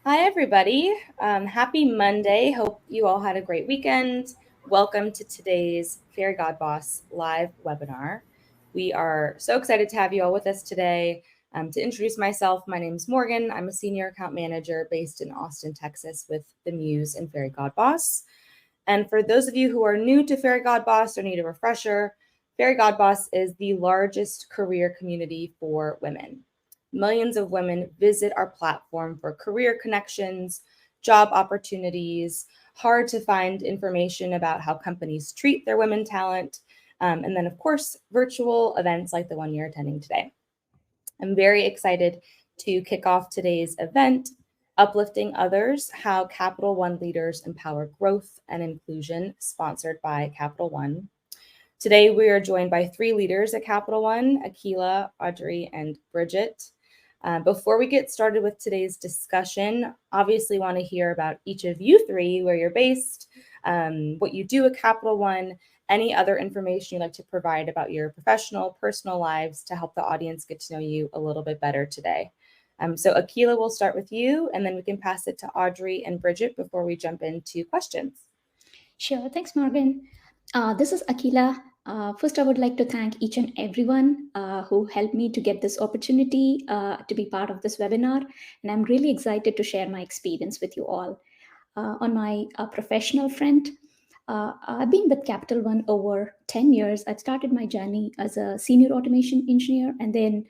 Hi, everybody. Happy Monday. Hope you all had a great weekend. Welcome to today's Fairy God Boss live webinar. We are so excited to have you all with us today. To introduce myself, my name is Morgan. I'm a senior account manager based in Austin, Texas with the Muse and Fairy God Boss. And for those of you who are new to Fairy God Boss or need a refresher, Fairy God Boss is the largest career community for women. Millions of women visit our platform for career connections, job opportunities, hard to find information about how companies treat their women talent, and then, of course, virtual events like the one you're attending today. I'm very excited to kick off today's event, Uplifting Others, How Capital One Leaders Empower Growth and Inclusion, sponsored by Capital One. Today, we are joined by three leaders at Capital One, Akila, Audrey, and Bridget. Before we get started with today's discussion, obviously want to hear about each of you three, where you're based, what you do at Capital One, any other information you'd like to provide about your professional, personal lives to help the audience get to know you a little bit better today. So Akila, we'll start with you, and then we can pass it to Audrey and Bridget before we jump into questions. Sure. Thanks, Morgan. This is Akila. First, I would like to thank each and everyone who helped me to get this opportunity to be part of this webinar. And I'm really excited to share my experience with you all. On my professional front, I've been with Capital One over 10 years. I started my journey as a senior automation engineer and then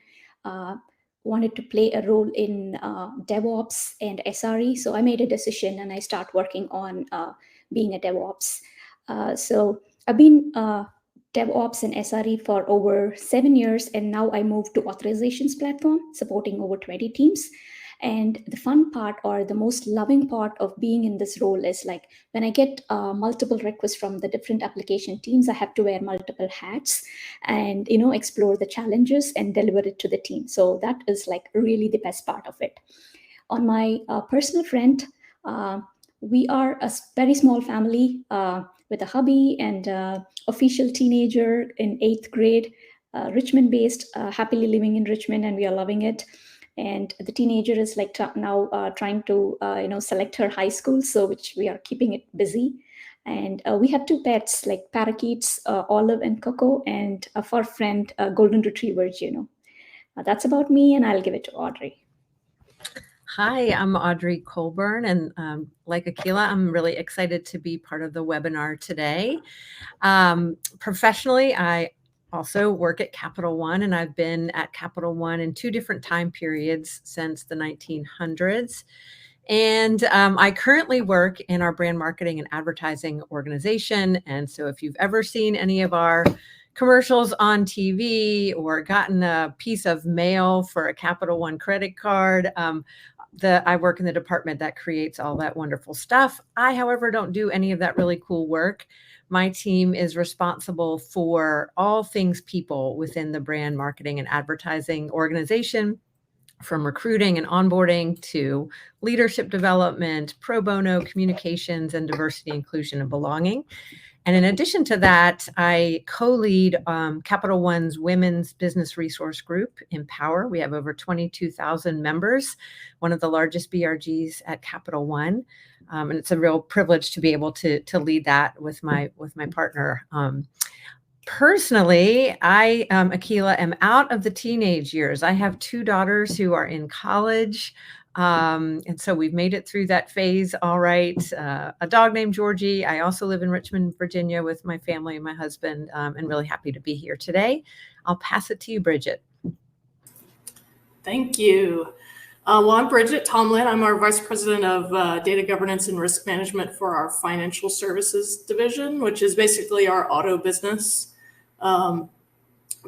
wanted to play a role in DevOps and SRE. So I made a decision and I start working on being a DevOps. So I've been DevOps and SRE for over 7 years, and now I moved to authorizations platform, supporting over 20 teams. And the fun part, or the most loving part of being in this role, is like when I get multiple requests from the different application teams, I have to wear multiple hats and explore the challenges and deliver it to the team. So that is like really the best part of it. On my personal front, we are a very small family with a hubby and official teenager in 8th grade, Richmond based, happily living in Richmond, and we are loving it. And the teenager is like now trying to select her high school, so which we are keeping it busy. And we have two pets like parakeets, Olive and Coco, and a fur friend, golden retriever Juno. That's about me, and I'll give it to Audrey. Hi, I'm Audrey Colburn, and like Akila, I'm really excited to be part of the webinar today. Professionally, I also work at Capital One, and I've been at Capital One in two different time periods since the 1900s. And I currently work in our brand marketing and advertising organization. And so if you've ever seen any of our commercials on TV or gotten a piece of mail for a Capital One credit card, I work in the department that creates all that wonderful stuff. I, however, don't do any of that really cool work. My team is responsible for all things people within the brand marketing and advertising organization, from recruiting and onboarding to leadership development, pro bono communications, and diversity, inclusion, and belonging. And in addition to that, I co-lead Capital One's Women's Business Resource Group, Empower. We have over 22,000 members, one of the largest BRGs at Capital One. And it's a real privilege to be able to lead that with my partner. Personally, I, Akila, am out of the teenage years. I have two daughters who are in college. And so we've made it through that phase. All right. A dog named Georgie. I also live in Richmond, Virginia with my family and my husband, and really happy to be here today. I'll pass it to you, Bridget. Thank you. Well, I'm Bridget Tomlin. I'm our Vice President of Data Governance and Risk Management for our Financial Services Division, which is basically our auto business.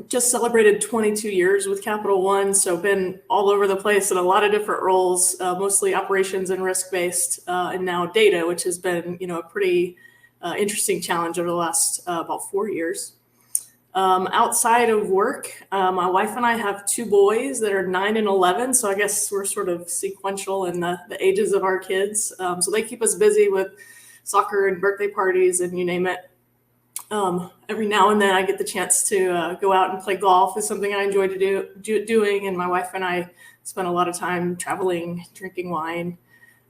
Just celebrated 22 years with Capital One, so been all over the place in a lot of different roles, mostly operations and risk-based, and now data, which has been, a pretty interesting challenge over the last about 4 years. Outside of work, my wife and I have two boys that are 9 and 11, so I guess we're sort of sequential in the ages of our kids. So they keep us busy with soccer and birthday parties and you name it. Every now and then I get the chance to go out and play golf. Is something I enjoy doing, and my wife and I spend a lot of time traveling, drinking wine.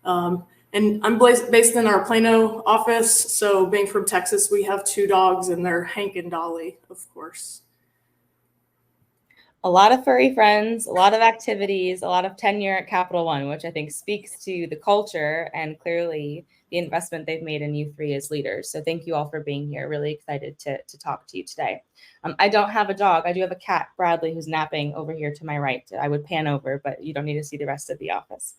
And I'm based in our Plano office. So being from Texas, we have 2 dogs, and they're Hank and Dolly, of course. A lot of furry friends, a lot of activities, a lot of tenure at Capital One, which I think speaks to the culture and clearly the investment they've made in you three as leaders. So thank you all for being here. Really excited to talk to you today. I don't have a dog. I do have a cat, Bradley, who's napping over here to my right. I would pan over, but you don't need to see the rest of the office.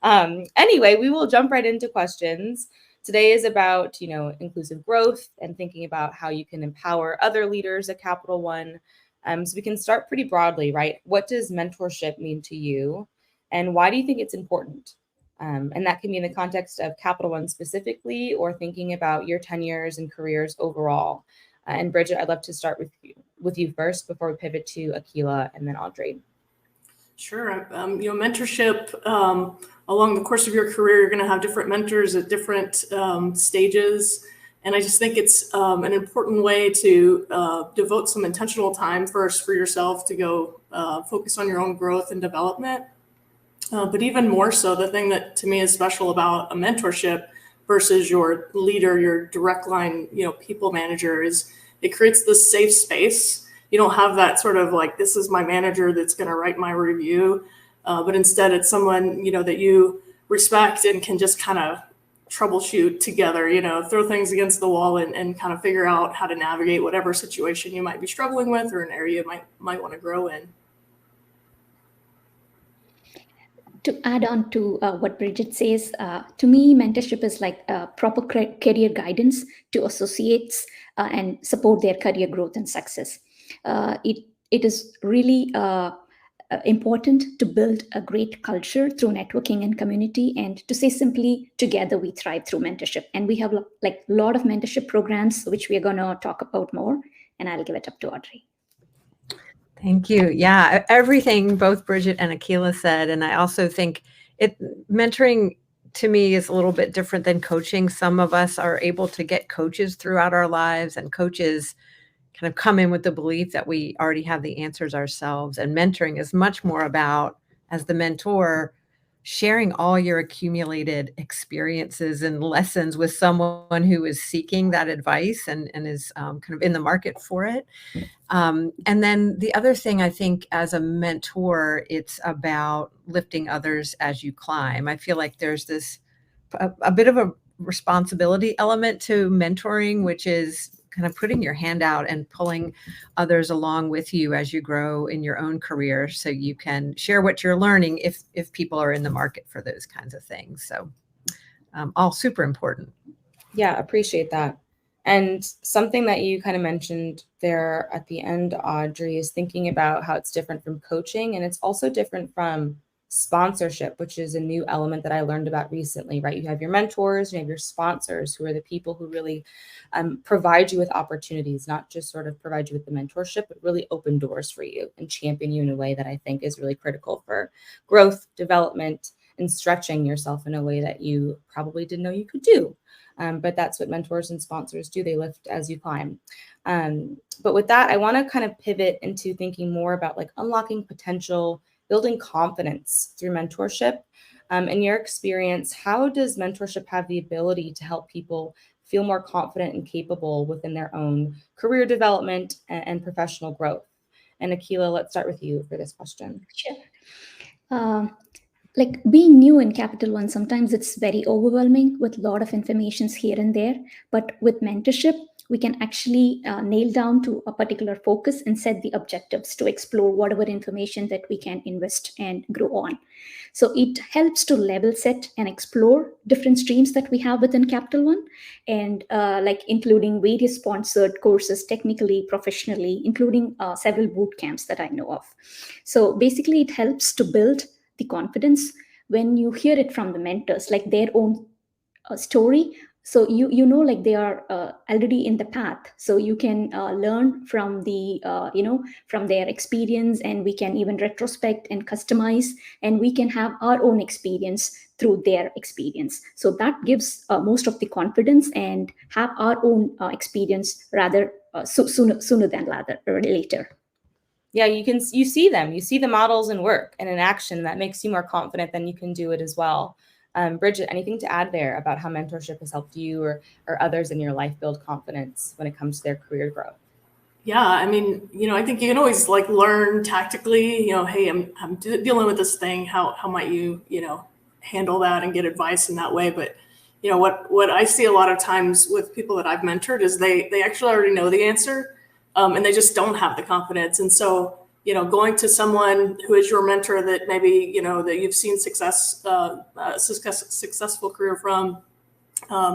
Anyway, we will jump right into questions. Today is about, inclusive growth and thinking about how you can empower other leaders at Capital One. So we can start pretty broadly, right? What does mentorship mean to you? And why do you think it's important? And that can be in the context of Capital One specifically, or thinking about your tenures and careers overall. And Bridget, I'd love to start with you first before we pivot to Akila and then Audrey. Sure. Mentorship, along the course of your career, you're going to have different mentors at different stages. And I just think it's an important way to devote some intentional time first for yourself to go focus on your own growth and development. But even more so, the thing that to me is special about a mentorship versus your leader, your direct line, people manager, is it creates this safe space. You don't have that sort of like, this is my manager that's going to write my review. But instead it's someone, that you respect and can just kind of troubleshoot together, throw things against the wall and kind of figure out how to navigate whatever situation you might be struggling with or an area you might want to grow in. To add on to what Bridget says, to me, mentorship is like proper career guidance to associates and support their career growth and success. It is really important to build a great culture through networking and community, and to say simply, together we thrive through mentorship. And we have like a lot of mentorship programs, which we are going to talk about more, and I'll give it up to Audrey. Thank you. Yeah, everything both Bridget and Akila said. And I also think mentoring to me is a little bit different than coaching. Some of us are able to get coaches throughout our lives, and coaches kind of come in with the belief that we already have the answers ourselves. And mentoring is much more about, as the mentor, sharing all your accumulated experiences and lessons with someone who is seeking that advice and is kind of in the market for it. And then the other thing, I think, as a mentor, it's about lifting others as you climb. I feel like there's a bit of a responsibility element to mentoring, which is kind of putting your hand out and pulling others along with you as you grow in your own career, so you can share what you're learning if people are in the market for those kinds of things. So all super important. Yeah, appreciate that. And something that you kind of mentioned there at the end, Audrey, is thinking about how it's different from coaching, and it's also different from sponsorship, which is a new element that I learned about recently, right? You have your mentors, you have your sponsors, who are the people who really provide you with opportunities, not just sort of provide you with the mentorship, but really open doors for you and champion you in a way that I think is really critical for growth, development, and stretching yourself in a way that you probably didn't know you could do. But that's what mentors and sponsors do. They lift as you climb. But with that, I want to kind of pivot into thinking more about like unlocking potential, building confidence through mentorship. In your experience, how does mentorship have the ability to help people feel more confident and capable within their own career development and professional growth? And Akila, let's start with you for this question. Sure. Like being new in Capital One, sometimes it's very overwhelming with a lot of informations here and there. But with mentorship, we can actually nail down to a particular focus and set the objectives to explore whatever information that we can invest and grow on. So it helps to level set and explore different streams that we have within Capital One, and like including various sponsored courses, technically, professionally, including several boot camps that I know of. So basically, it helps to build the confidence when you hear it from the mentors, like their own story. So you know, like they are already in the path, so you can learn from the from their experience, and we can even retrospect and customize, and we can have our own experience through their experience. So that gives most of the confidence, and have our own experience rather sooner than later. Yeah, you see the models in work and in action. That makes you more confident, then you can do it as well. Bridget, anything to add there about how mentorship has helped you or others in your life build confidence when it comes to their career growth? Yeah, I mean, I think you can always like learn tactically, hey, I'm dealing with this thing. How might you, handle that and get advice in that way? But, what I see a lot of times with people that I've mentored is they actually already know the answer, and they just don't have the confidence. And so, going to someone who is your mentor that maybe, that you've seen successful career from,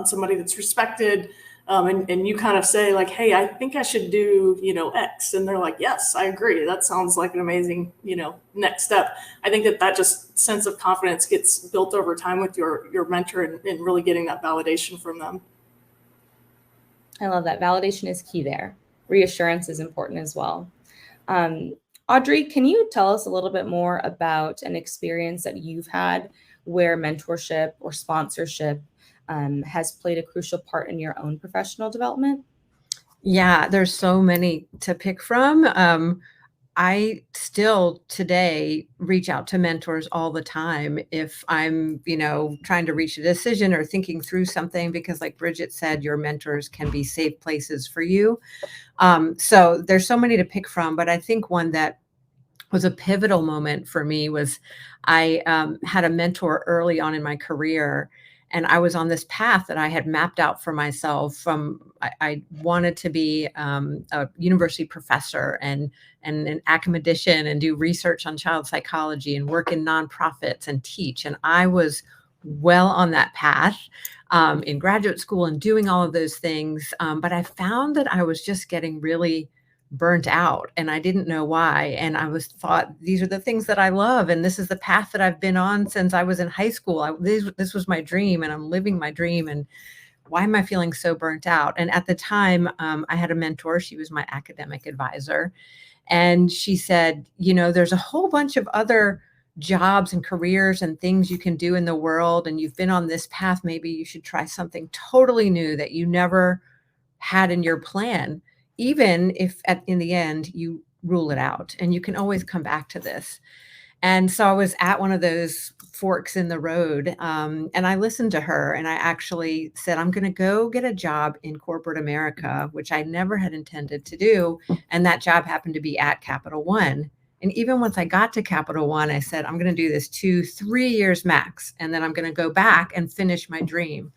somebody that's respected, and you kind of say like, hey, I think I should do, X. And they're like, yes, I agree. That sounds like an amazing, next step. I think that just sense of confidence gets built over time with your mentor and really getting that validation from them. I love that. Validation is key there. Reassurance is important as well. Audrey, can you tell us a little bit more about an experience that you've had where mentorship or sponsorship has played a crucial part in your own professional development? Yeah, there's so many to pick from. I still today reach out to mentors all the time if I'm, trying to reach a decision or thinking through something, because like Bridget said, your mentors can be safe places for you. So there's so many to pick from, but I think one that was a pivotal moment for me was I had a mentor early on in my career, and I was on this path that I had mapped out for myself. I wanted to be a university professor and an academician and do research on child psychology and work in nonprofits and teach. And I was well on that path in graduate school and doing all of those things. But I found that I was just getting really burnt out, and I didn't know why. And I thought, these are the things that I love, and this is the path that I've been on since I was in high school. This was my dream, and I'm living my dream. And why am I feeling so burnt out? And at the time, I had a mentor. She was my academic advisor, and she said, there's a whole bunch of other jobs and careers and things you can do in the world, and you've been on this path. Maybe you should try something totally new that you never had in your plan, even if in the end you rule it out, and you can always come back to this. And so I was at one of those forks in the road, and I listened to her, and I actually said, I'm going to go get a job in corporate America, which I never had intended to do. And that job happened to be at Capital One. And even once I got to Capital One, I said, I'm going to do this 2-3 years max, and then I'm going to go back and finish my dream.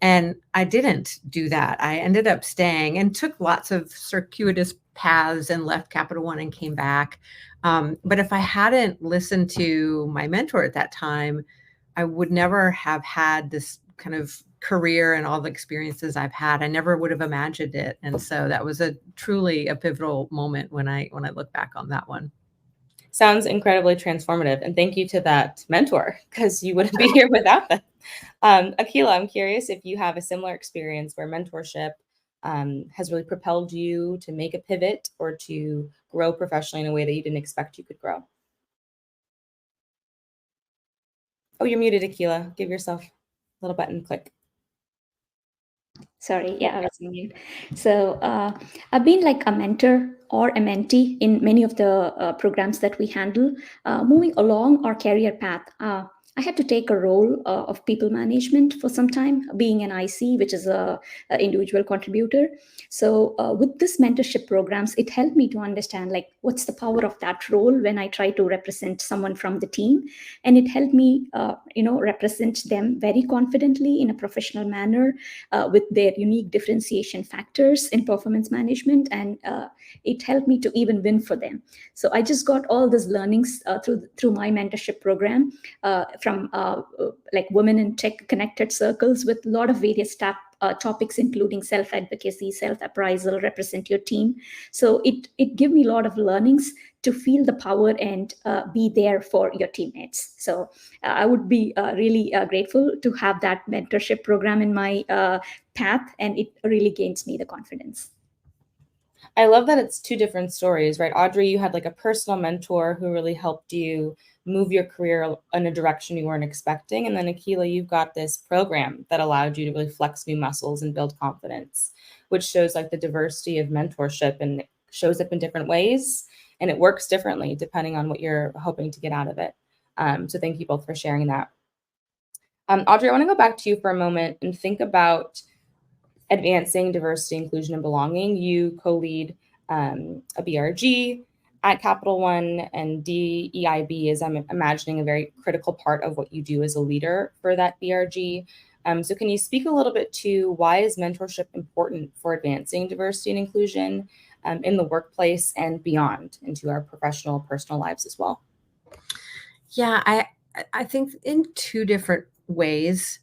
And I didn't do that. I ended up staying and took lots of circuitous paths and left Capital One and came back. But if I hadn't listened to my mentor at that time, I would never have had this kind of career and all the experiences I've had. I never would have imagined it. And so that was truly a pivotal moment when I look back on that one. Sounds incredibly transformative. And thank you to that mentor, because you wouldn't be here without them. Akila, I'm curious if you have a similar experience where mentorship has really propelled you to make a pivot or to grow professionally in a way that you didn't expect you could grow. Oh, you're muted, Akila. Give yourself a little button click. Sorry, yeah, I was muted. So I've been like a mentor or a mentee in many of the programs that we handle. Moving along our career path, I had to take a role of people management for some time, being an IC, which is a individual contributor. So with this mentorship programs, it helped me to understand like what's the power of that role when I try to represent someone from the team, and it helped me, represent them very confidently in a professional manner with their unique differentiation factors in performance management, and it helped me to even win for them. So I just got all these learnings through my mentorship program from like women in tech connected circles with a lot of various topics, including self-advocacy, self-appraisal, represent your team. So it gave me a lot of learnings to feel the power and be there for your teammates. So I would be really grateful to have that mentorship program in my path, and it really gains me the confidence. I love that it's two different stories, right? Audrey, you had like a personal mentor who really helped you move your career in a direction you weren't expecting. And then Akila, you've got this program that allowed you to really flex new muscles and build confidence, which shows like the diversity of mentorship, and it shows up in different ways and it works differently depending on what you're hoping to get out of it. So thank you both for sharing that. Audrey, I want to go back to you for a moment and think about advancing diversity, inclusion, and belonging. You co-lead a BRG at Capital One, and DEIB is, I'm imagining, a very critical part of what you do as a leader for that BRG. So can you speak a little bit to why is mentorship important for advancing diversity and inclusion in the workplace and beyond into our professional, personal lives as well? Yeah, I think in two different ways.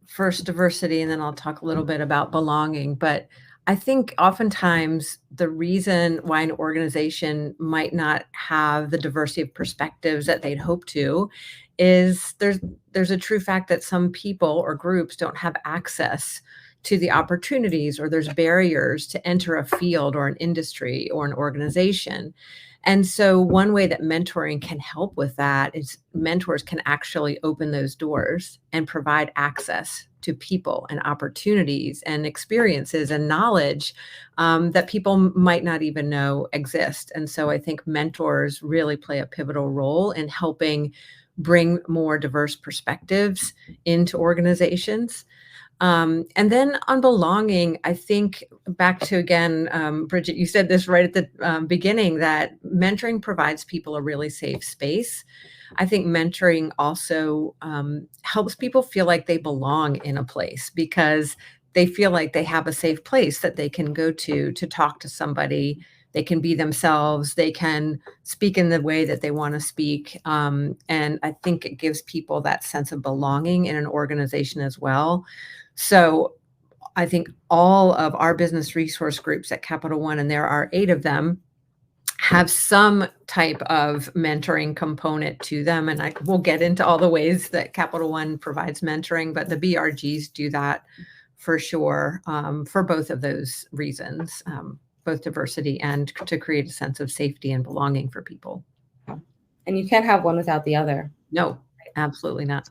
First, diversity, and then I'll talk a little bit about belonging. But I think oftentimes the reason why an organization might not have the diversity of perspectives that they'd hope to is there's a true fact that some people or groups don't have access to the opportunities, or there's barriers to enter a field or an industry or an organization. And so one way that mentoring can help with that is mentors can actually open those doors and provide access to people and opportunities and experiences and knowledge that people might not even know exist. And so I think mentors really play a pivotal role in helping bring more diverse perspectives into organizations. And then on belonging, I think back to, again, Bridget, you said this right at the beginning, that mentoring provides people a really safe space. I think mentoring also helps people feel like they belong in a place, because they feel like they have a safe place that they can go to talk to somebody. They can be themselves. They can speak in the way that they want to speak. And I think it gives people that sense of belonging in an organization as well. So I think all of our business resource groups at Capital One, and there are 8 of them, have some type of mentoring component to them. And we'll get into all the ways that Capital One provides mentoring, but the BRGs do that for sure, for both of those reasons, both diversity and to create a sense of safety and belonging for people. And you can't have one without the other. No, absolutely not.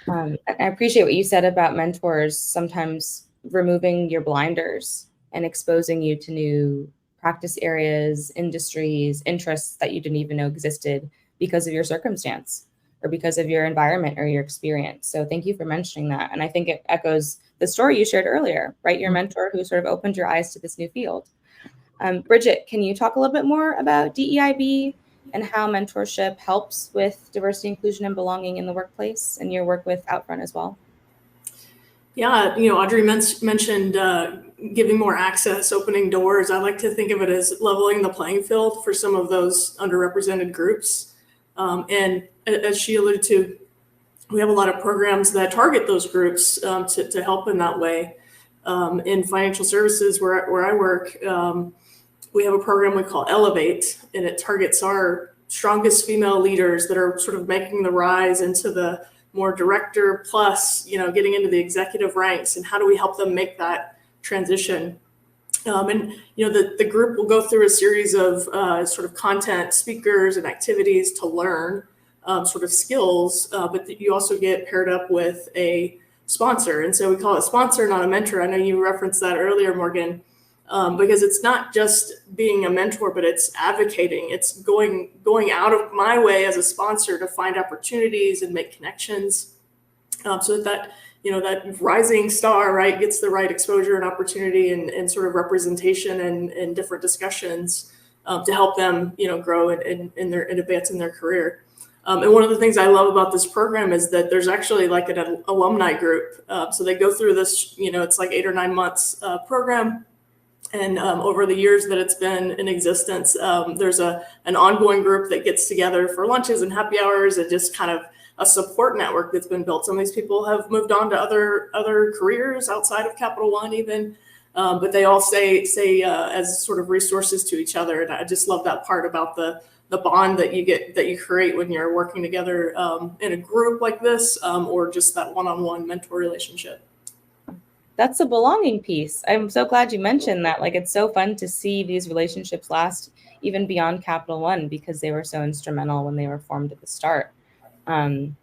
I appreciate what you said about mentors sometimes removing your blinders and exposing you to new practice areas, industries, interests that you didn't even know existed because of your circumstance or because of your environment or your experience. So thank you for mentioning that. And I think it echoes the story you shared earlier, right? Your mentor who sort of opened your eyes to this new field. Bridget, can you talk a little bit more about DEIB and how mentorship helps with diversity, inclusion, and belonging in the workplace, and your work with Outfront as well? Yeah, Audrey mentioned giving more access, opening doors. I like to think of it as leveling the playing field for some of those underrepresented groups. And as she alluded to, we have a lot of programs that target those groups to help in that way. In financial services, where I work, we have a program we call Elevate, and it targets our strongest female leaders that are sort of making the rise into the more director plus, getting into the executive ranks, and how do we help them make that transition? The group will go through a series of sort of content, speakers, and activities to learn sort of skills, but you also get paired up with a sponsor. And so we call it sponsor, not a mentor. I know you referenced that earlier, Morgan. Because it's not just being a mentor, but it's advocating. It's going out of my way as a sponsor to find opportunities and make connections, so that that rising star, right, gets the right exposure and opportunity and sort of representation and different discussions to help them grow and advance in their career. And one of the things I love about this program is that there's actually like an alumni group. So they go through this, it's like 8 or 9 months program. And over the years that it's been in existence, there's an ongoing group that gets together for lunches and happy hours, and just kind of a support network that's been built. Some of these people have moved on to other careers outside of Capital One even, but they all stay as sort of resources to each other. And I just love that part about the bond that you create when you're working together in a group like this, or just that one-on-one mentor relationship. That's the belonging piece. I'm so glad you mentioned that. Like, it's so fun to see these relationships last even beyond Capital One, because they were so instrumental when they were formed at the start. And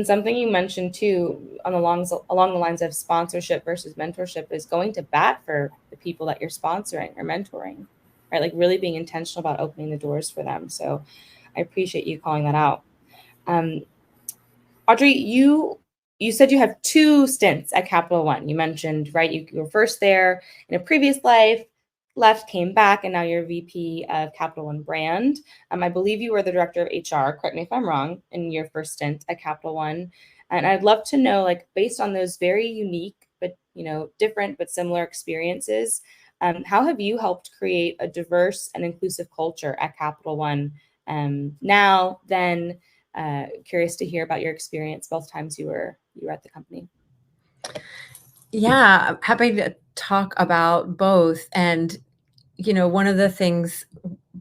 something you mentioned too, along the lines of sponsorship versus mentorship, is going to bat for the people that you're sponsoring or mentoring, right? Like really being intentional about opening the doors for them. So I appreciate you calling that out. Audrey, you you said you have 2 stints at Capital One. You mentioned, right, you were first there in a previous life, left, came back, and now you're VP of Capital One Brand. I believe you were the director of HR, correct me if I'm wrong, in your first stint at Capital One. And I'd love to know, like, based on those very unique, but, different but similar experiences, how have you helped create a diverse and inclusive culture at Capital One now, then? Curious to hear about your experience both times you were at the company. Yeah, I'm happy to talk about both. And, one of the things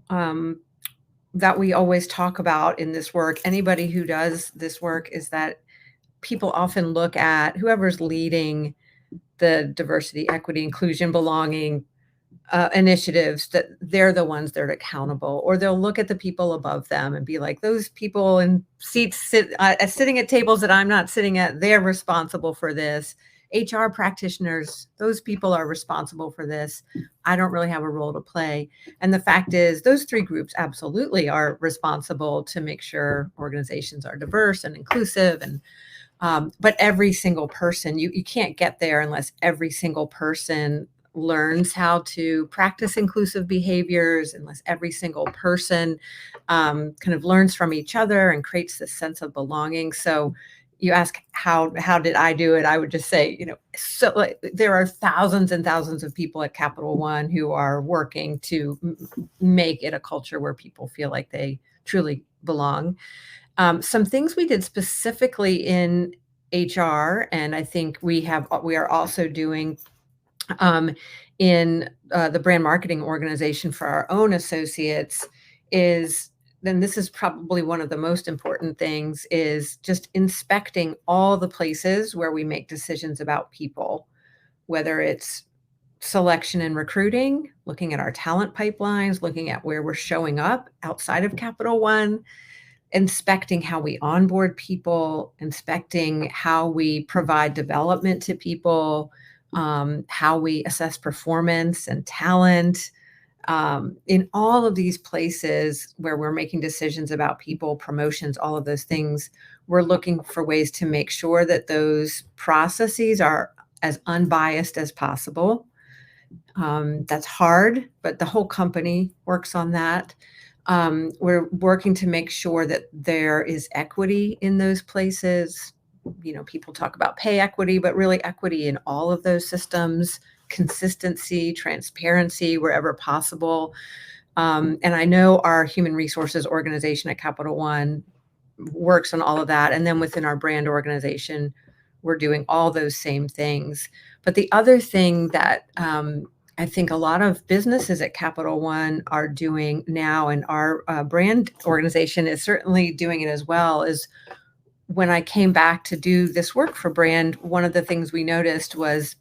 that we always talk about in this work, anybody who does this work, is that people often look at whoever's leading the diversity, equity, inclusion, belonging initiatives, that they're the ones that are accountable, or they'll look at the people above them and be like, those people in seats sitting at tables that I'm not sitting at, they're responsible for this. HR practitioners, those people are responsible for this. I don't really have a role to play. And the fact is, those 3 groups absolutely are responsible to make sure organizations are diverse and inclusive. And but every single person, you can't get there unless every single person learns how to practice inclusive behaviors, unless every single person kind of learns from each other and creates this sense of belonging. So you ask, how did I do it? I would just say, so there are thousands and thousands of people at Capital One who are working to make it a culture where people feel like they truly belong. Some things we did specifically in HR, and I think we are also doing in the brand marketing organization for our own associates, is, then this is probably one of the most important things, is just inspecting all the places where we make decisions about people, whether it's selection and recruiting, looking at our talent pipelines, looking at where we're showing up outside of Capital One, inspecting how we onboard people, inspecting how we provide development to people, how we assess performance and talent. In all of these places where we're making decisions about people, promotions, all of those things, we're looking for ways to make sure that those processes are as unbiased as possible. That's hard, but the whole company works on that. We're working to make sure that there is equity in those places. People talk about pay equity, but really equity in all of those systems, consistency, transparency wherever possible. And I know our human resources organization at Capital One works on all of that. And then within our brand organization, we're doing all those same things. But the other thing that I think a lot of businesses at Capital One are doing now, and our brand organization is certainly doing it as well, is when I came back to do this work for brand, one of the things we noticed was,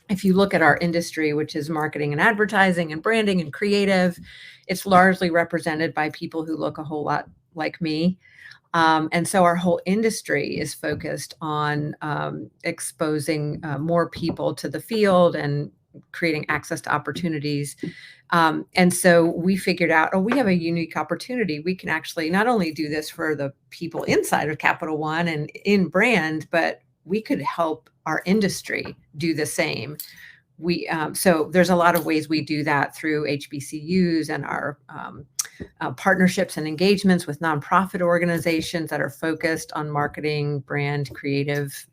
if you look at our industry, which is marketing and advertising and branding and creative, it's largely represented by people who look a whole lot like me. And so our whole industry is focused on exposing more people to the field and creating access to opportunities. And so we figured out, we have a unique opportunity. We can actually not only do this for the people inside of Capital One and in brand, but we could help our industry do the same. So there's a lot of ways we do that through HBCUs and our partnerships and engagements with nonprofit organizations that are focused on marketing, brand, creative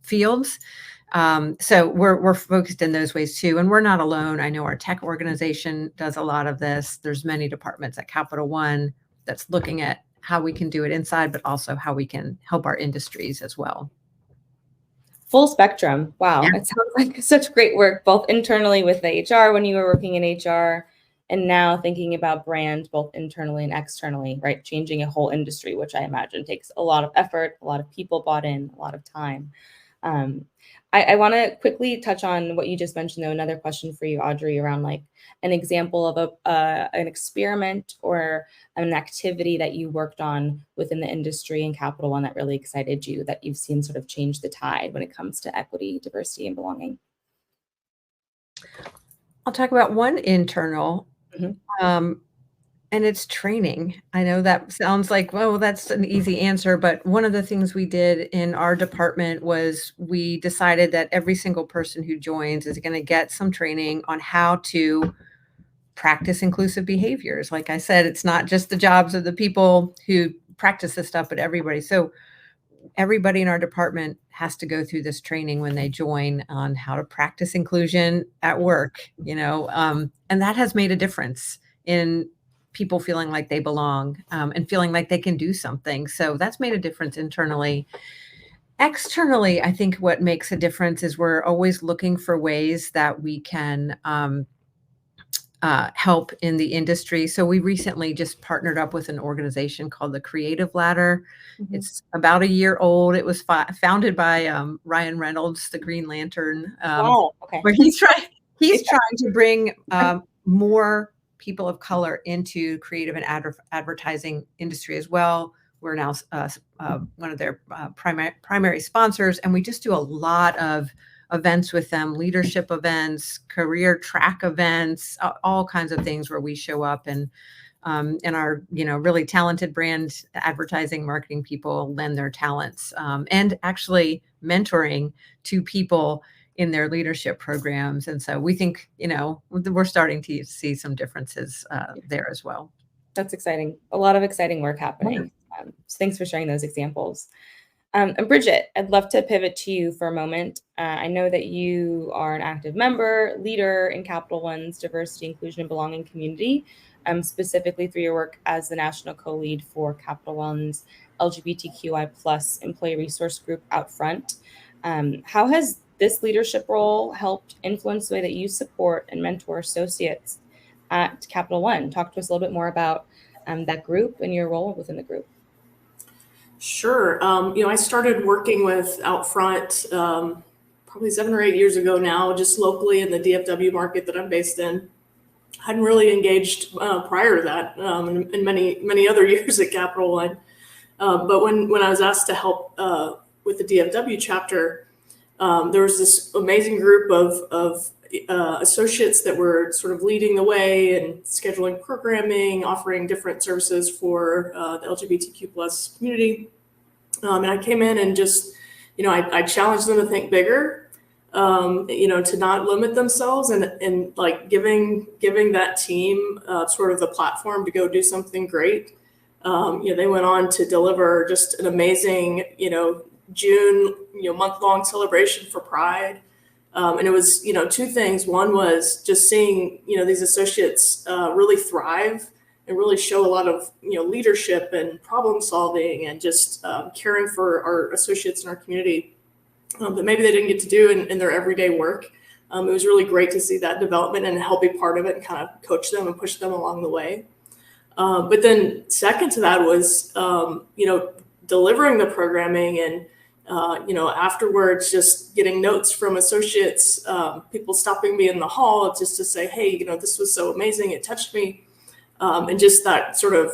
fields. So we're focused in those ways too, and we're not alone. I know our tech organization does a lot of this. There's many departments at Capital One that's looking at how we can do it inside, but also how we can help our industries as well. Full spectrum. Wow. Yeah. It sounds like such great work, both internally with the HR when you were working in HR, and now thinking about brand, both internally and externally, right? Changing a whole industry, which I imagine takes a lot of effort, a lot of people bought in, a lot of time. I want to quickly touch on what you just mentioned, though. Another question for you, Audrey, around like an example of an experiment or an activity that you worked on within the industry in Capital One that really excited you, that you've seen sort of change the tide when it comes to equity, diversity, and belonging. I'll talk about one internal. Mm-hmm. And it's training. I know that sounds like, well, that's an easy answer, but one of the things we did in our department was we decided that every single person who joins is going to get some training on how to practice inclusive behaviors. Like I said, it's not just the jobs of the people who practice this stuff, but everybody. So everybody in our department has to go through this training when they join on how to practice inclusion at work, and that has made a difference in people feeling like they belong, and feeling like they can do something. So that's made a difference internally. Externally, I think what makes a difference is we're always looking for ways that we can help in the industry. So we recently just partnered up with an organization called the Creative Ladder. Mhm. It's about a year old. It was founded by Ryan Reynolds, the Green Lantern, Wow. Okay. where he's trying to bring more people of color into creative and advertising industry as well. We're now one of their primary sponsors, and we just do a lot of events with them, leadership events, career track events, all kinds of things where we show up and our really talented brand advertising marketing people lend their talents, and actually mentoring to people in their leadership programs. And so we think we're starting to see some differences there as well. That's exciting. A lot of exciting work happening. So thanks for sharing those examples. And Bridget, I'd love to pivot to you for a moment. I know that you are an active member, leader in Capital One's diversity, inclusion, and belonging community, specifically through your work as the national co-lead for Capital One's LGBTQI+ employee resource group Out Front. How has this leadership role helped influence the way that you support and mentor associates at Capital One? Talk to us a little bit more about that group and your role within the group. Sure. I started working with Out Front probably 7 or 8 years ago now, just locally in the DFW market that I'm based in. Hadn't really engaged prior to that in many other years at Capital One. But when I was asked to help with the DFW chapter, there was this amazing group of associates that were sort of leading the way and scheduling programming, offering different services for the LGBTQ+ community. And I came in and just, I challenged them to think bigger, to not limit themselves and like giving that team sort of the platform to go do something great. They went on to deliver just an amazing, June, month-long celebration for Pride. And it was, two things. One was just seeing, these associates really thrive and really show a lot of, leadership and problem solving and just caring for our associates in our community that maybe they didn't get to do in their everyday work. It was really great to see that development and help be part of it and kind of coach them and push them along the way. But then second to that was, delivering the programming and, afterwards, just getting notes from associates, people stopping me in the hall just to say, hey, this was so amazing. It touched me. And just that sort of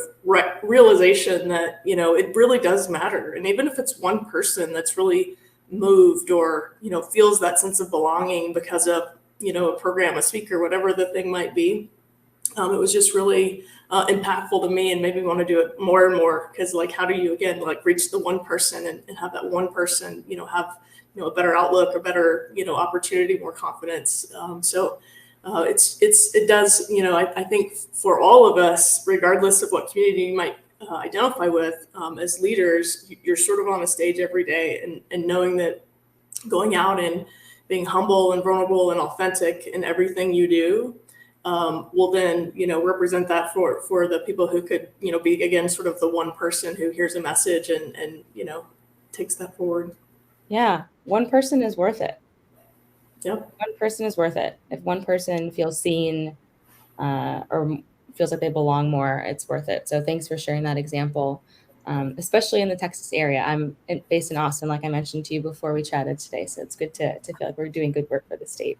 realization that, it really does matter. And even if it's one person that's really moved or, feels that sense of belonging because of, a program, a speaker, whatever the thing might be, it was just really impactful to me and made me want to do it more and more. Because how do you, again, reach the one person and have that one person, have, a better outlook or better, opportunity, more confidence. It does, I think for all of us, regardless of what community you might identify with, as leaders, you're sort of on a stage every day and knowing that going out and being humble and vulnerable and authentic in everything you do will then, represent that for the people who could, be, again, sort of the one person who hears a message and takes that forward. Yeah. One person is worth it. Yep. One person is worth it. If one person feels seen or feels like they belong more, it's worth it. So thanks for sharing that example, especially in the Texas area. I'm based in Austin, like I mentioned to you before we chatted today. So it's good to feel like we're doing good work for the state.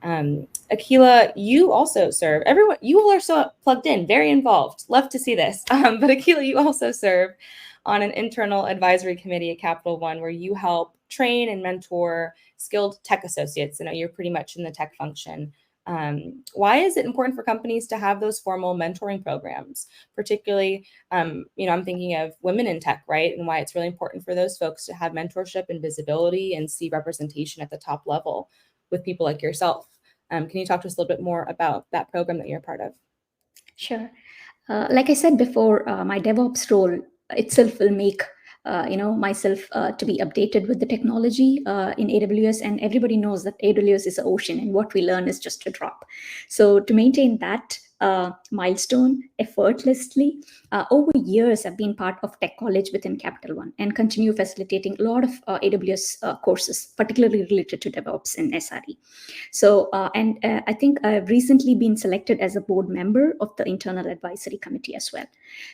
Akila, you also serve. Everyone, you all are so plugged in, very involved. Love to see this. But Akila, you also serve on an internal advisory committee at Capital One where you help train and mentor skilled tech associates. You're pretty much in the tech function. Why is it important for companies to have those formal mentoring programs, particularly, I'm thinking of women in tech, right? And why it's really important for those folks to have mentorship and visibility and see representation at the top level with people like yourself. Can you talk to us a little bit more about that program that you're part of? Sure. Like I said before, my DevOps role itself will make myself to be updated with the technology in AWS, and everybody knows that AWS is an ocean, and what we learn is just a drop. So to maintain that milestone effortlessly, over years I've been part of Tech College within Capital One and continue facilitating a lot of AWS courses, particularly related to DevOps and SRE. So, I think I've recently been selected as a board member of the internal advisory committee as well.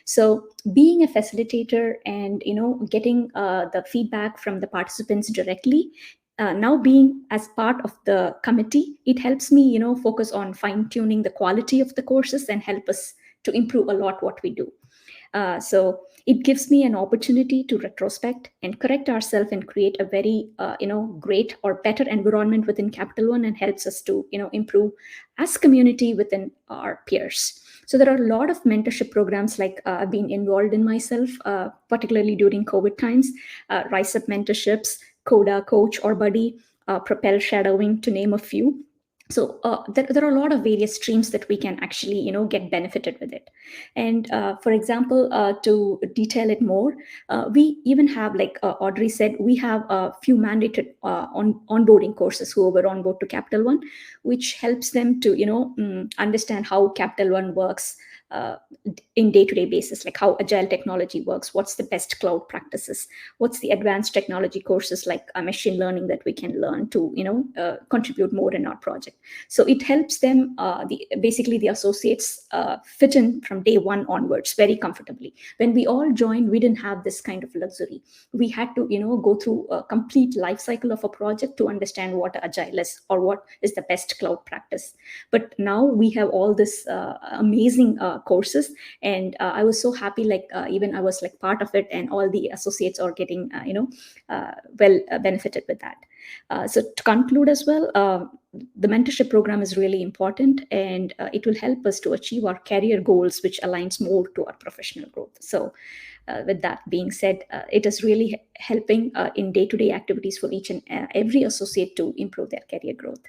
So being a facilitator and, getting the feedback from the participants directly, now being as part of the committee, it helps me, focus on fine tuning the quality of the courses and help us to improve a lot what we do. So it gives me an opportunity to retrospect and correct ourselves and create a very, great or better environment within Capital One, and helps us to, improve as community within our peers. So there are a lot of mentorship programs like I've been involved in myself, particularly during COVID times, Rise Up mentorships, Coda, Coach or Buddy, Propel Shadowing, to name a few. So there are a lot of various streams that we can actually, get benefited with it. And for example, to detail it more, we even have, like Audrey said, we have a few mandated onboarding courses who were on board to Capital One, which helps them to, understand how Capital One works in day-to-day basis, like how agile technology works, what's the best cloud practices, what's the advanced technology courses like machine learning that we can learn to contribute more in our project. So it helps them, basically the associates fit in from day one onwards very comfortably. When we all joined, we didn't have this kind of luxury. We had to go through a complete life cycle of a project to understand what agile is or what is the best cloud practice. But now we have all this amazing courses, and I was so happy, like even I was like part of it, and all the associates are getting benefited with that. So to conclude as well, the mentorship program is really important, and it will help us to achieve our career goals, which aligns more to our professional growth. So with that being said, it is really helping in day-to-day activities for each and every associate to improve their career growth.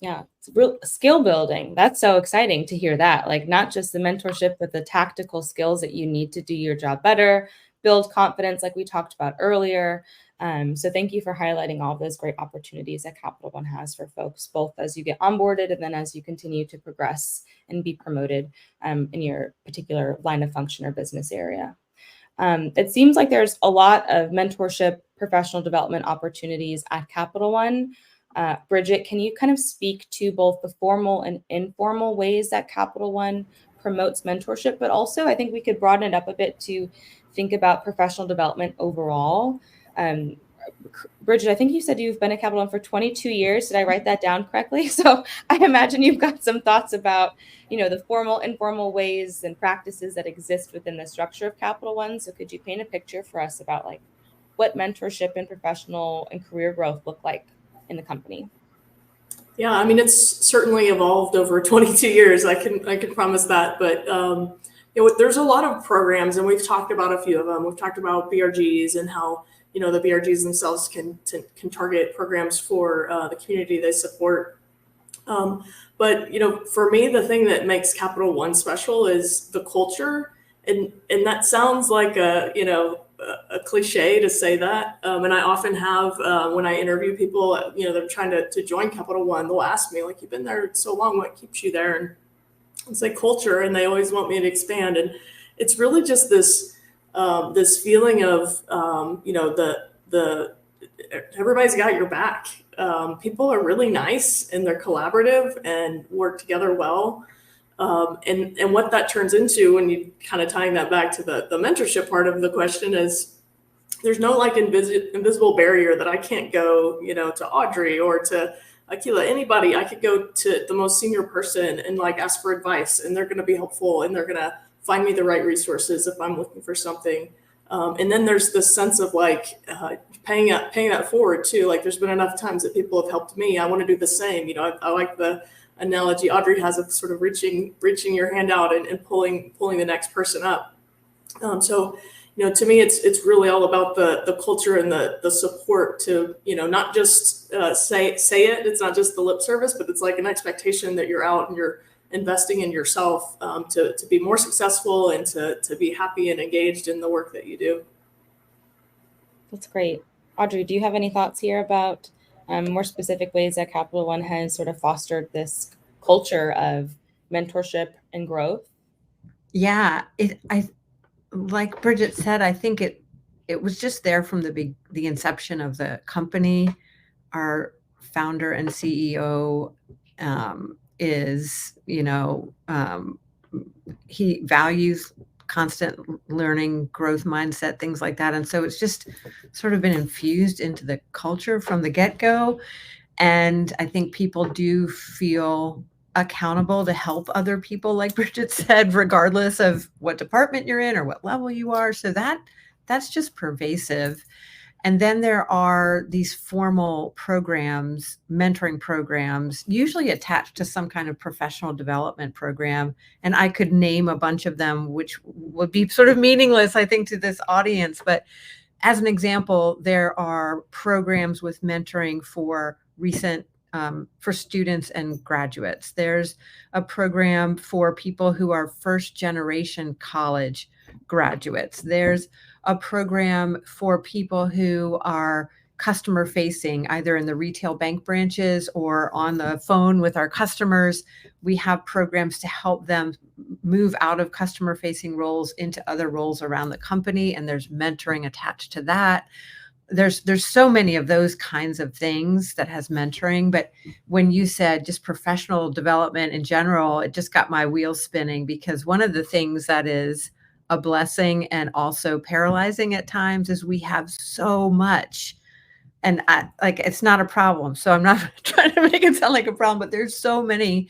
Yeah, it's real skill building. That's so exciting to hear that. Like, not just the mentorship, but the tactical skills that you need to do your job better, build confidence, like we talked about earlier. So thank you for highlighting all of those great opportunities that Capital One has for folks, both as you get onboarded and then as you continue to progress and be promoted in your particular line of function or business area. It seems like there's a lot of mentorship, professional development opportunities at Capital One. Bridget, can you kind of speak to both the formal and informal ways that Capital One promotes mentorship, but also I think we could broaden it up a bit to think about professional development overall. Bridget, I think you said you've been at Capital One for 22 years. Did I write that down correctly? So I imagine you've got some thoughts about, the formal, informal ways and practices that exist within the structure of Capital One. So could you paint a picture for us about like what mentorship and professional and career growth look like in the company? Yeah, I mean, it's certainly evolved over 22 years. I can promise that. But there's a lot of programs, and we've talked about a few of them. We've talked about BRGs and how the BRGs themselves can target programs for the community they support. But for me, the thing that makes Capital One special is the culture, and that sounds like a cliche to say that. And I often have, when I interview people, they're trying to join Capital One, they'll ask me, like, you've been there so long, what keeps you there? And it's like culture, and they always want me to expand. And it's really just this feeling of, everybody's got your back. People are really nice, and they're collaborative and work together well. And what that turns into, when you kind of tying that back to the mentorship part of the question, is there's no like invisible barrier that I can't go, to Audrey or to Akila, anybody. I could go to the most senior person and like ask for advice, and they're going to be helpful, and they're going to find me the right resources if I'm looking for something. And then there's this sense of like paying that forward too. Like, there's been enough times that people have helped me. I want to do the same. I like the analogy Audrey has of sort of reaching your hand out and pulling the next person up. So, to me, it's really all about the culture and the support to, not just say it. It's not just the lip service, but it's like an expectation that you're out and you're investing in yourself to be more successful and to be happy and engaged in the work that you do. That's great. Audrey, do you have any thoughts here about more specific ways that Capital One has sort of fostered this culture of mentorship and growth? Yeah, like Bridget said, I think it was just there from the inception of the company. Our founder and CEO is, he values constant learning, growth mindset, things like that. And so it's just sort of been infused into the culture from the get-go. And I think people do feel accountable to help other people, like Bridget said, regardless of what department you're in or what level you are. So that's just pervasive. And then there are these formal programs, mentoring programs, usually attached to some kind of professional development program. And I could name a bunch of them, which would be sort of meaningless, I think, to this audience. But as an example, there are programs with mentoring for for students and graduates. There's a program for people who are first generation college graduates. There's a program for people who are customer facing, either in the retail bank branches or on the phone with our customers. We have programs to help them move out of customer facing roles into other roles around the company, and there's mentoring attached to that. There's so many of those kinds of things that has mentoring. But when you said just professional development in general, it just got my wheels spinning, because one of the things that is a blessing and also paralyzing at times is we have so much. And it's not a problem. So I'm not trying to make it sound like a problem, but there's so many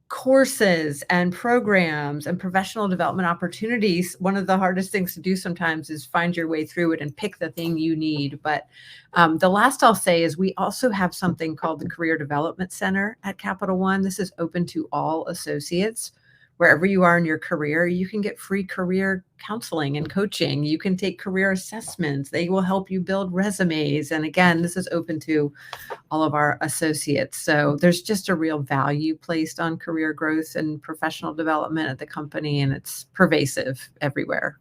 courses and programs and professional development opportunities. One of the hardest things to do sometimes is find your way through it and pick the thing you need. But the last I'll say is we also have something called the Career Development Center at Capital One. This is open to all associates. Wherever you are in your career, you can get free career counseling and coaching. You can take career assessments. They will help you build resumes. And again, this is open to all of our associates. So there's just a real value placed on career growth and professional development at the company, and it's pervasive everywhere.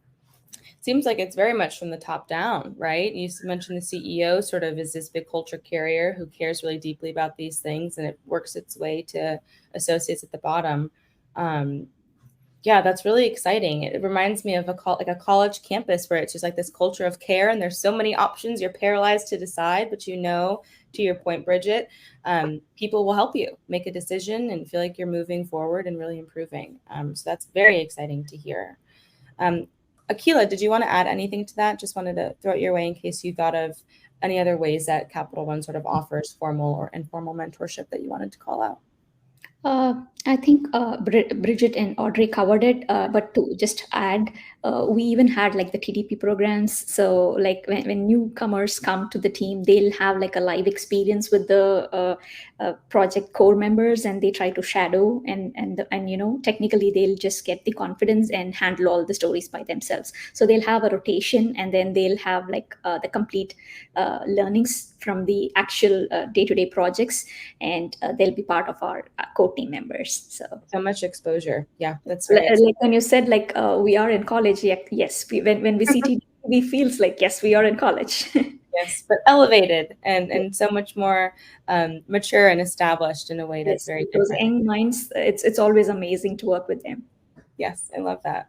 Seems like it's very much from the top down, right? You mentioned the CEO sort of is this big culture carrier who cares really deeply about these things, and it works its way to associates at the bottom. Yeah, that's really exciting. It reminds me of a college campus where it's just like this culture of care, and there's so many options. You're paralyzed to decide, but to your point, Bridget, people will help you make a decision and feel like you're moving forward and really improving. So that's very exciting to hear. Akila, did you want to add anything to that? Just wanted to throw it your way in case you thought of any other ways that Capital One sort of offers formal or informal mentorship that you wanted to call out. I think Bridget and Audrey covered it, but to just add, we even had like the TDP programs. So like when newcomers come to the team, they'll have like a live experience with the project core members, and they try to shadow and technically they'll just get the confidence and handle all the stories by themselves. So they'll have a rotation, and then they'll have like the complete learnings from the actual day-to-day projects, and they'll be part of our core team members. So much exposure. Yeah, that's right. Like when you said like we are in college, yes, when we see TDP, we feels like yes, we are in college. Yes, but elevated and so much more mature and established in a way that's very different. Those young minds, it's always amazing to work with them. Yes, I love that.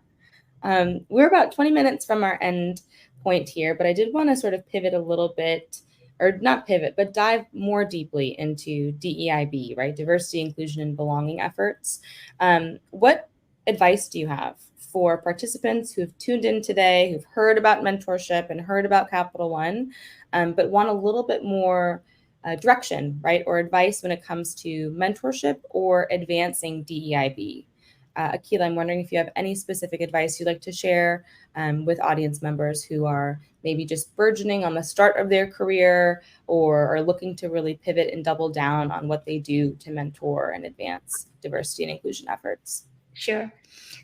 We're about 20 minutes from our end point here, but I did want to sort of pivot a little bit, or not pivot, but dive more deeply into DEIB, right? Diversity, inclusion, and belonging efforts. What advice do you have for participants who've tuned in today, who've heard about mentorship and heard about Capital One, but want a little bit more direction, right? Or advice when it comes to mentorship or advancing DEIB? Akila, I'm wondering if you have any specific advice you'd like to share with audience members who are maybe just burgeoning on the start of their career or are looking to really pivot and double down on what they do to mentor and advance diversity and inclusion efforts. Sure.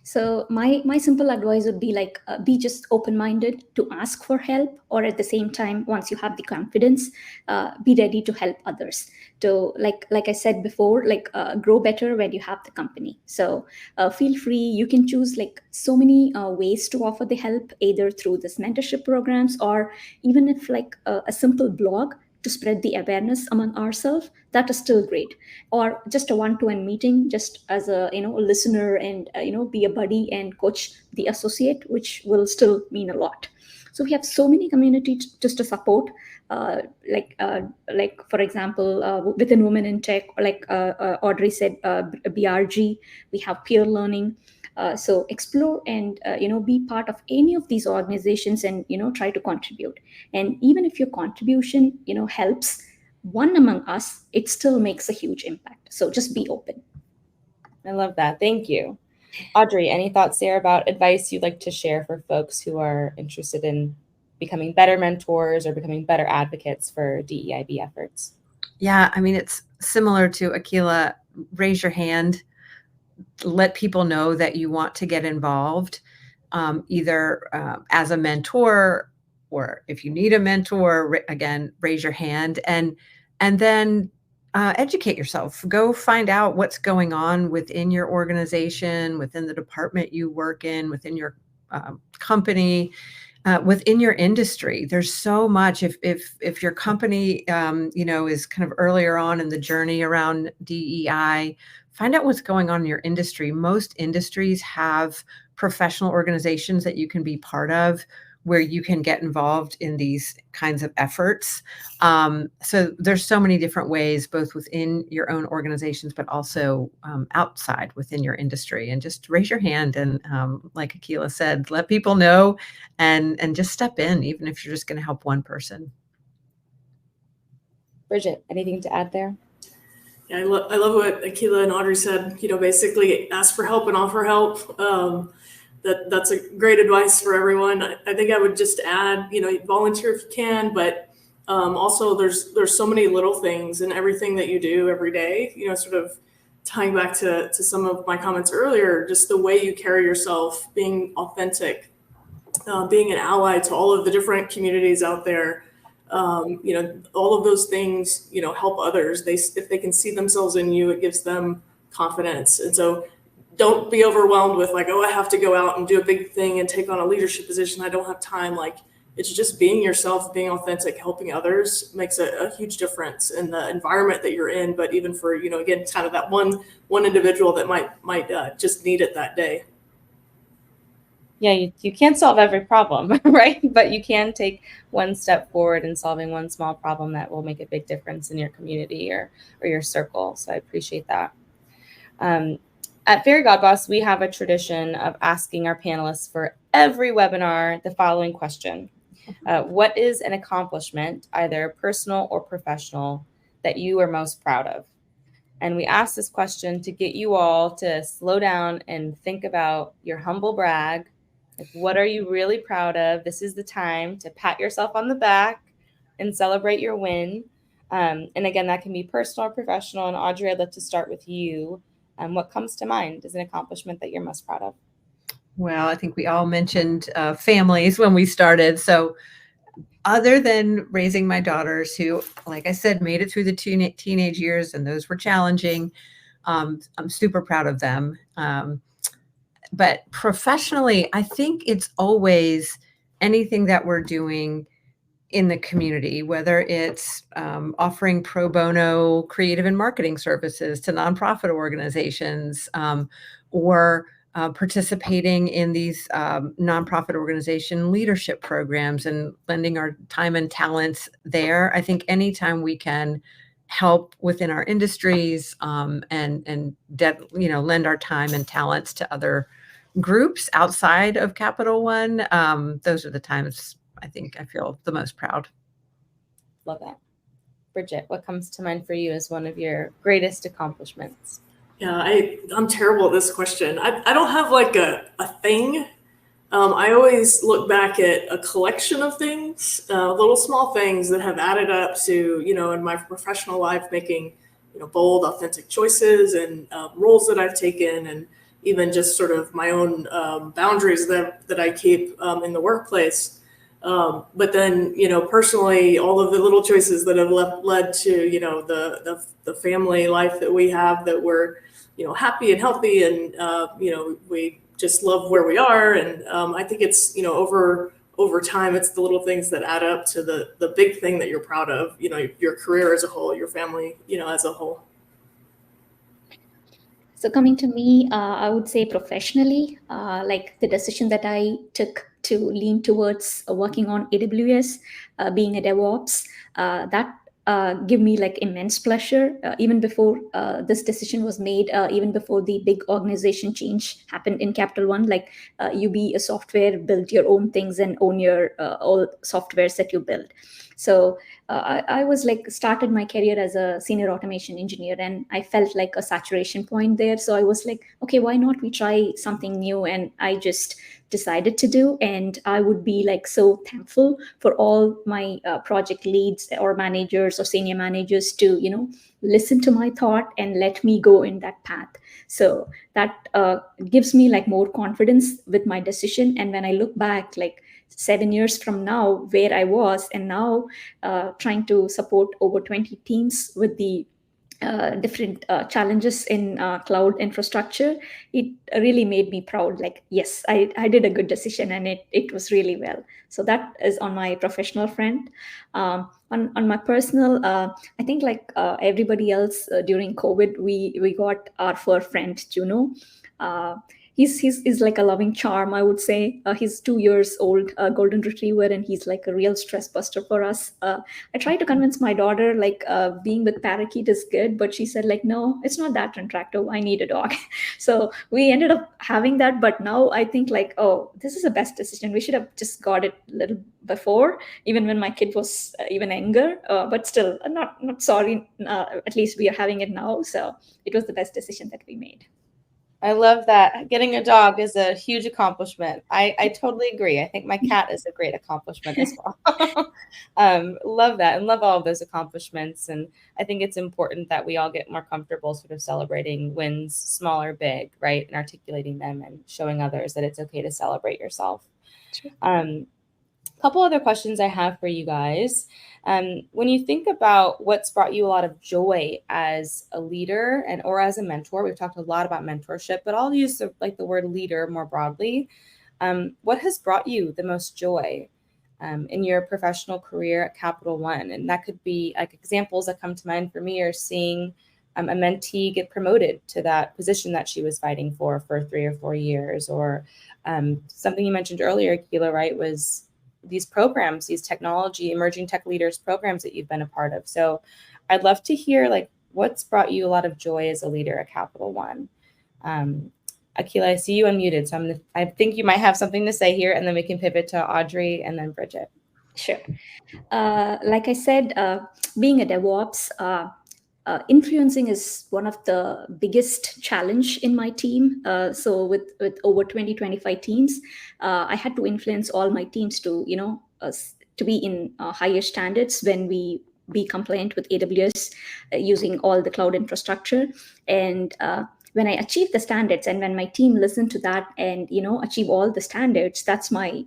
So my simple advice would be like, be just open-minded to ask for help, or at the same time, once you have the confidence, be ready to help others. To like I said before, like grow better when you have the company. So feel free. You can choose like so many ways to offer the help, either through this mentorship programs, or even if like a simple blog to spread the awareness among ourselves, that is still great. Or just a one-to-one meeting, just as a a listener, and be a buddy and coach the associate, which will still mean a lot. So we have so many communities just to support, like for example, within Women in Tech, like Audrey said, BRG, we have peer learning. So explore and be part of any of these organizations, and try to contribute. And even if your contribution helps one among us, it still makes a huge impact. So just be open. I love that. Thank you. Audrey, any thoughts there about advice you'd like to share for folks who are interested in becoming better mentors or becoming better advocates for DEIB efforts? Yeah, I mean, it's similar to Akila. Raise your hand. Let people know that you want to get involved, either as a mentor, or if you need a mentor, again, raise your hand, and then educate yourself. Go find out what's going on within your organization, within the department you work in, within your company, within your industry. There's so much. If your company, is kind of earlier on in the journey around DEI, find out what's going on in your industry. Most industries have professional organizations that you can be part of, where you can get involved in these kinds of efforts. So there's so many different ways, both within your own organizations, but also outside within your industry. And just raise your hand, and like Akila said, let people know, and just step in, even if you're just going to help one person. Bridget, anything to add there? Yeah, I love what Akila and Audrey said. Basically ask for help and offer help. That's a great advice for everyone. I think I would just add, volunteer if you can, but also there's so many little things in everything that you do every day. Sort of tying back to some of my comments earlier, just the way you carry yourself, being authentic, being an ally to all of the different communities out there. All of those things, help others. If they can see themselves in you, it gives them confidence. And so don't be overwhelmed with like, oh, I have to go out and do a big thing and take on a leadership position. I don't have time. Like, it's just being yourself, being authentic, helping others makes a huge difference in the environment that you're in. But even for, again, kind of that one individual that might just need it that day. Yeah, you can't solve every problem, right? But you can take one step forward in solving one small problem that will make a big difference in your community or your circle. So I appreciate that. At Fairy God Boss, we have a tradition of asking our panelists for every webinar the following question. What is an accomplishment, either personal or professional, that you are most proud of? And we ask this question to get you all to slow down and think about your humble brag. Like, what are you really proud of? This is the time to pat yourself on the back and celebrate your win. And again, that can be personal or professional. And Audrey, I'd love to start with you. What comes to mind as an accomplishment that you're most proud of? Well, I think we all mentioned families when we started. So other than raising my daughters, who, like I said, made it through the teenage years, and those were challenging, I'm super proud of them. But professionally, I think it's always anything that we're doing in the community, whether it's offering pro bono creative and marketing services to nonprofit organizations, or participating in these nonprofit organization leadership programs and lending our time and talents there. I think anytime we can help within our industries, and lend our time and talents to other groups outside of Capital One, those are the times I think I feel the most proud. Love that. Bridget, what comes to mind for you as one of your greatest accomplishments? Yeah, I'm terrible at this question. I don't have like a thing. I always look back at a collection of things, little small things that have added up to, in my professional life, making, bold, authentic choices and roles that I've taken, and even just sort of my own boundaries that I keep in the workplace. But then, personally, all of the little choices that have led to, the family life that we have, that we're, happy and healthy, and we just love where we are. And I think it's, over time, it's the little things that add up to the big thing that you're proud of, your career as a whole, your family, as a whole. So coming to me, I would say professionally, like the decision that I took to lean towards working on AWS, being a DevOps, that give me like immense pleasure. Even before this decision was made, even before the big organization change happened in Capital One, like you be a software, build your own things and own your all softwares that you build. So I was like started my career as a senior automation engineer, and I felt like a saturation point there. So I was like, okay, why not we try something new? And I just decided to do. And I would be like so thankful for all my project leads or managers or senior managers to, listen to my thought and let me go in that path. So that gives me like more confidence with my decision. And when I look back, like 7 years from now, where I was, and now trying to support over 20 teams with the different challenges in cloud infrastructure, it really made me proud. Like, yes, I did a good decision, and it was really well. So that is on my professional front. On my personal, I think like everybody else during COVID, we got our fur friend, Juno. Uh, he's like a loving charm, I would say. He's 2 years old, golden retriever, and he's like a real stress buster for us. I tried to convince my daughter like being with parakeet is good, but she said like, no, it's not that attractive, I need a dog. So we ended up having that. But now I think like, oh, this is the best decision, we should have just got it a little before, even when my kid was even younger. But still, not sorry, at least we are having it now. So it was the best decision that we made. I love that. Getting a dog is a huge accomplishment. I totally agree. I think my cat is a great accomplishment as well. Love that, and love all of those accomplishments. And I think it's important that we all get more comfortable sort of celebrating wins, small or big, right? And articulating them and showing others that it's okay to celebrate yourself. Sure. Couple other questions I have for you guys. When you think about what's brought you a lot of joy as a leader or as a mentor, we've talked a lot about mentorship, but I'll use the word leader more broadly. What has brought you the most joy in your professional career at Capital One? And that could be like examples that come to mind for me are seeing a mentee get promoted to that position that she was fighting for 3 or 4 years, or something you mentioned earlier, Keela, right, was these programs, these emerging tech leaders programs that you've been a part of. So I'd love to hear like what's brought you a lot of joy as a leader at Capital One. Akila, I see you unmuted, so I think you might have something to say here, and then we can pivot to Audrey and then Bridget. Sure. Like I said, being a DevOps, influencing is one of the biggest challenge in my team. So with over 20-25 teams, I had to influence all my teams to to be in higher standards when we be compliant with AWS, using all the cloud infrastructure. And when I achieve the standards, and when my team listen to that and achieve all the standards, that's my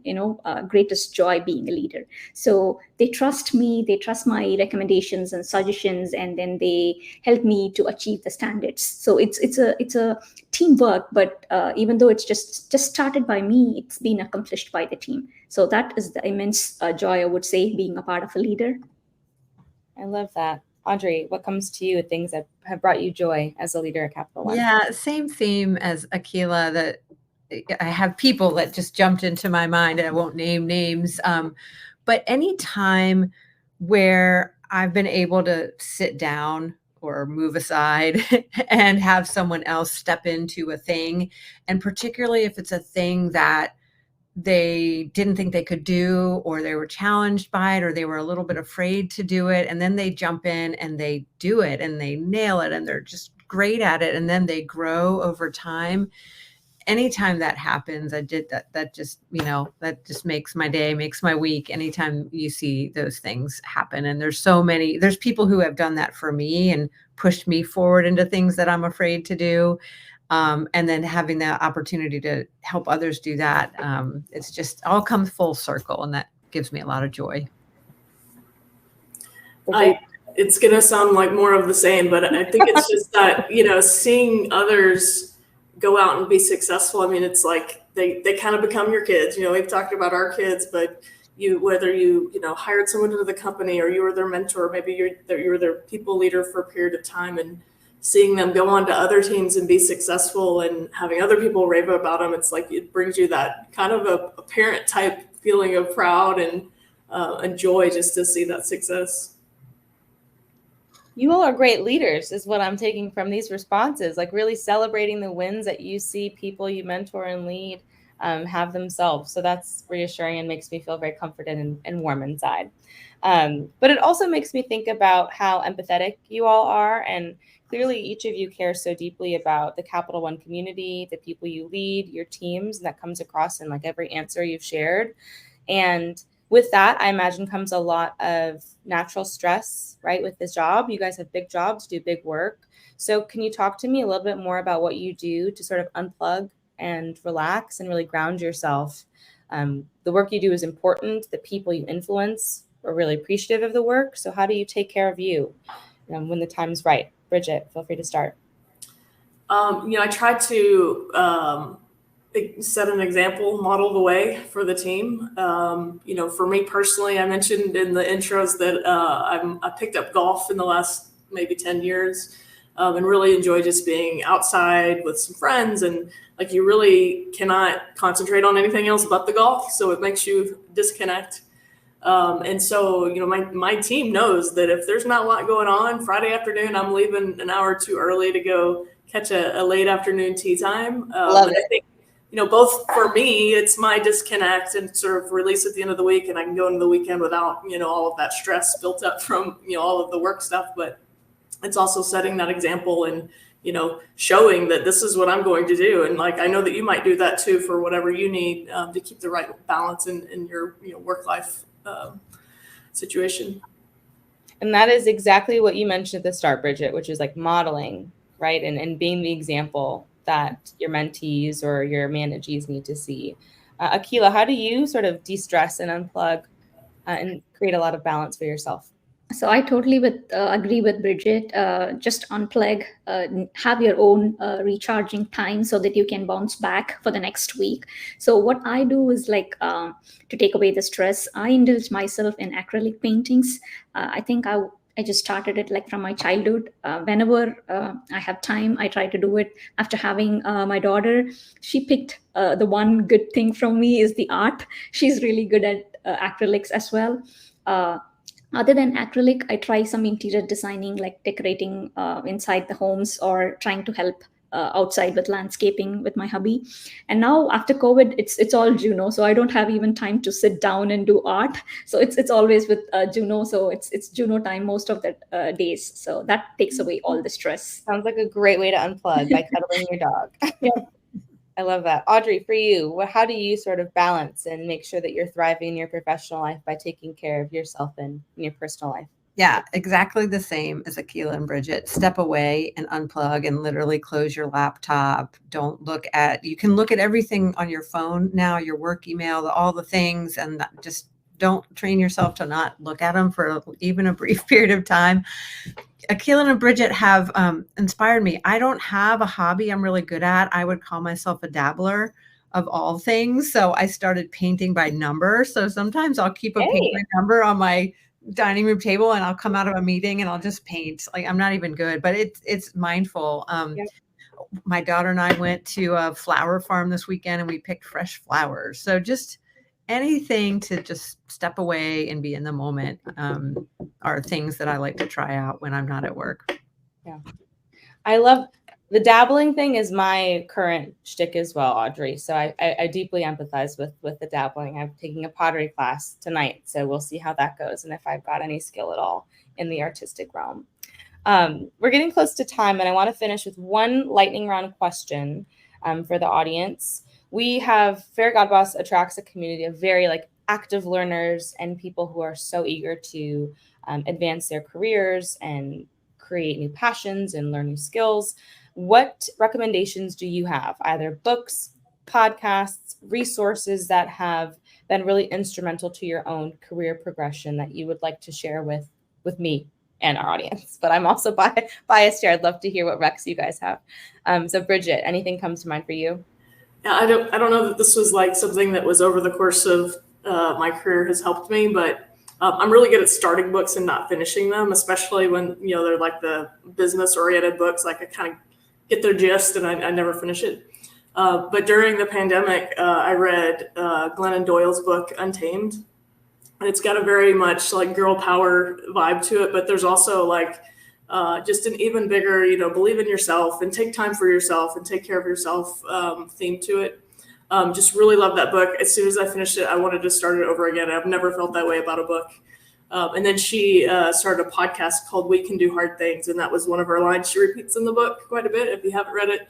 greatest joy being a leader. So they trust me, they trust my recommendations and suggestions, and then they help me to achieve the standards. So it's a teamwork, but even though it's just started by me, it's been accomplished by the team. So that is the immense joy, I would say, being a part of a leader. I love that. Audrey, what comes to you, things that have brought you joy as a leader at Capital One? Yeah, same theme as Akila, that I have people that just jumped into my mind. I won't name names, but any time where I've been able to sit down or move aside and have someone else step into a thing, and particularly if it's a thing that they didn't think they could do, or they were challenged by it, or they were a little bit afraid to do it, and then they jump in and they do it and they nail it, and they're just great at it and then they grow over time. Anytime that happens, that just, that just makes my day, makes my week. Anytime you see those things happen. And there's people who have done that for me and pushed me forward into things that I'm afraid to do. And then having the opportunity to help others do that. It's just all comes full circle, and that gives me a lot of joy. It's going to sound like more of the same, but I think it's just that, seeing others go out and be successful. I mean, it's like they kind of become your kids. We've talked about our kids, but whether you hired someone into the company or you were their mentor, maybe you were their people leader for a period of time, and seeing them go on to other teams and be successful and having other people rave about them, it's like it brings you that kind of a parent type feeling of proud and joy just to see that success. You all are great leaders, is what I'm taking from these responses, like really celebrating the wins that you see people you mentor and lead have themselves. So that's reassuring and makes me feel very comforted and warm inside. But it also makes me think about how empathetic you all are. And clearly each of you cares so deeply about the Capital One community, the people you lead, your teams, and that comes across in like every answer you've shared. And with that, I imagine comes a lot of natural stress, right? With this job, you guys have big jobs, do big work. So can you talk to me a little bit more about what you do to sort of unplug and relax and really ground yourself? The work you do is important. The people you influence are really appreciative of the work. So how do you take care of you when the time's right? Bridget, feel free to start. I try to set an example, model the way for the team. For me personally, I mentioned in the intros that I picked up golf in the last maybe 10 years and really enjoy just being outside with some friends. And like you really cannot concentrate on anything else but the golf. So it makes you disconnect. And so, my team knows that if there's not a lot going on Friday afternoon, I'm leaving an hour too early to go catch a late afternoon tea time. Love it. I think, both for me, it's my disconnect and sort of release at the end of the week, and I can go into the weekend without, all of that stress built up from, all of the work stuff. But it's also setting that example and, showing that this is what I'm going to do. And like, I know that you might do that too for whatever you need to keep the right balance in your, work-life situation. And that is exactly what you mentioned at the start, Bridget, which is like modeling, right? And being the example that your mentees or your managees need to see. Akila, how do you sort of de-stress and unplug and create a lot of balance for yourself? So I totally agree with Bridget. Just unplug, have your own recharging time so that you can bounce back for the next week. So what I do is like to take away the stress, I indulge myself in acrylic paintings. I think I just started it like from my childhood. Whenever I have time, I try to do it. After having my daughter, she picked the one good thing from me is the art. She's really good at acrylics as well. Other than acrylic, I try some interior designing, like decorating inside the homes or trying to help outside with landscaping with my hubby. And now after COVID, it's all Juno, so I don't have even time to sit down and do art. So it's always with Juno, so it's Juno time most of the days. So that takes away all the stress. Sounds like a great way to unplug by cuddling your dog. Yeah. I love that. Audrey, for you, how do you sort of balance and make sure that you're thriving in your professional life by taking care of yourself and in your personal life? Yeah, exactly the same as Akila and Bridget. Step away and unplug and literally close your laptop. You can look at everything on your phone now, your work email, all the things, and just don't train yourself to not look at them for even a brief period of time. Akila and Bridget have inspired me. I don't have a hobby I'm really good at. I would call myself a dabbler of all things. So I started painting by number. So sometimes I'll keep a paint by number on my dining room table and I'll come out of a meeting and I'll just paint. Like I'm not even good, but it's mindful. My daughter and I went to a flower farm this weekend and we picked fresh flowers. So just anything to just step away and be in the moment are things that I like to try out when I'm not at work. Yeah. I love the dabbling thing is my current shtick as well, Audrey. So I deeply empathize with the dabbling. I'm taking a pottery class tonight, so we'll see how that goes and if I've got any skill at all in the artistic realm. We're getting close to time, and I want to finish with one lightning round question for the audience. We have Fairy God Boss attracts a community of very active learners and people who are so eager to advance their careers and create new passions and learn new skills. What recommendations do you have? Either books, podcasts, resources that have been really instrumental to your own career progression that you would like to share with me and our audience? But I'm also biased here. I'd love to hear what recs you guys have. So Bridget, anything comes to mind for you? Yeah, I don't know that this was something that was over the course of my career has helped me, but I'm really good at starting books and not finishing them, especially when they're the business oriented books. I kind of get their gist and I never finish it. But during the pandemic, I read Glennon Doyle's book Untamed, and it's got a very much girl power vibe to it, but there's also just an even bigger, believe in yourself and take time for yourself and take care of yourself theme to it. Just really love that book. As soon as I finished it, I wanted to start it over again. I've never felt that way about a book. And then she started a podcast called We Can Do Hard Things. And that was one of her lines she repeats in the book quite a bit if you haven't read it,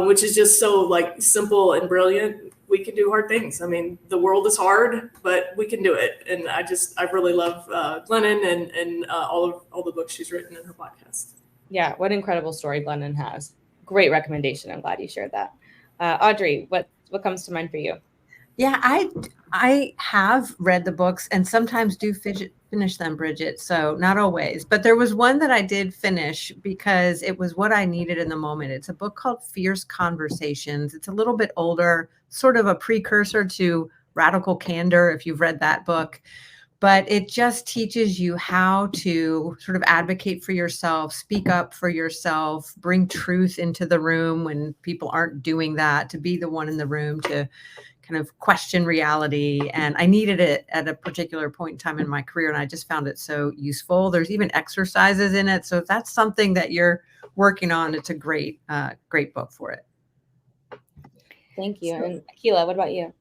which is just so simple and brilliant. We can do hard things. I mean, the world is hard, but we can do it. And I really love Glennon and all the books she's written in her podcast. Yeah, what an incredible story Glennon has. Great recommendation. I'm glad you shared that. Audrey, what comes to mind for you? Yeah, I have read the books and sometimes do finish them, Bridget. So not always, but there was one that I did finish because it was what I needed in the moment. It's a book called Fierce Conversations. It's a little bit older, sort of a precursor to Radical Candor, if you've read that book. But it just teaches you how to sort of advocate for yourself, speak up for yourself, bring truth into the room when people aren't doing that, to be the one in the room to kind of question reality. And I needed it at a particular point in time in my career, and I just found it so useful. There's even exercises in it. So if that's something that you're working on, it's a great book for it. Thank you. And Akila, what about you?